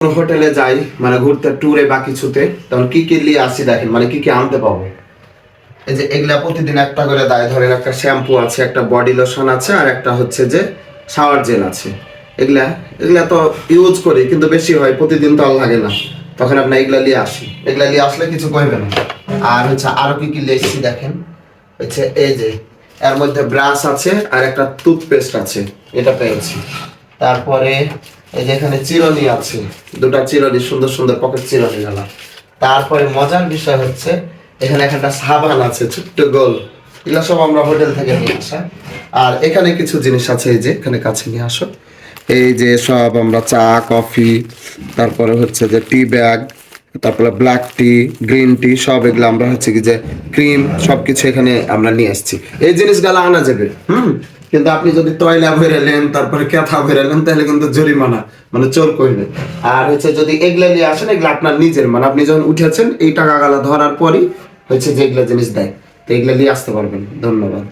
হোটেলে যাই মানে ঘুরতে ট্যুরে বা কিছুতে, তখন কি কি নিয়ে আসি দেখেন, মানে কি কি আনতে পাবো। এই যে এগুলা প্রতিদিন একটা করে দেয়, ধরেন একটা শ্যাম্পু আছে, একটা বডি লোশন আছে, আর একটা হচ্ছে যে শাওয়ার জেল আছে। এগুলা এগুলা তো ইউজ করি, কিন্তু বেশি হয়, প্রতিদিন তো আর লাগে না, তখন আপনার এগুলা নিয়ে আসি। এগুলা নিয়ে আসলে কিছু কইবে না। আর হচ্ছে আরো কি কি লিয়েছি দেখেন, হচ্ছে এই যে এর মধ্যে ব্রাশ আছে আর একটা টুথপেস্ট আছে, এটা পেয়েছি। তারপরে এই যে এখানে চিরুনি আছে, দুটা চিরুনি, সুন্দর সুন্দর পকেট চিরুনি গেলা। তারপরে মজার বিষয় হচ্ছে এখানে একটা সাবান আছে ছোট্ট গোল, এগুলো সব আমরা হোটেল থেকে নিয়ে আসা। আর এখানে কিছু জিনিস আছে, এই যে এখানে কাছে নিয়ে আসো, এই যে সব আমরা চা কফি, তারপরে হচ্ছে যে টি ব্যাগ, তারপরে ব্ল্যাক টি, গ্রিন টি, সব এগুলো আমরা হচ্ছে কি যে ক্রিম, সবকিছু এখানে আমরা নিয়ে আসছি। এই জিনিসগুলো আনা যাবে, কিন্তু আপনি যদি তয়লা ভরেলেন, তারপরে কেথা ভরেলেন, তাহলে কিন্তু জরিমানা, মানে চোর কইবে। আর হচ্ছে যদি এগুলা নিয়ে আসেন, এগুলো আপনার নিজের, মানে আপনি যখন উঠেছেন এই টাকা গালা ধরার পরই হচ্ছে যে এগুলা জিনিস দেয়, তো এগুলা নিয়ে আসতে পারবেন। ধন্যবাদ।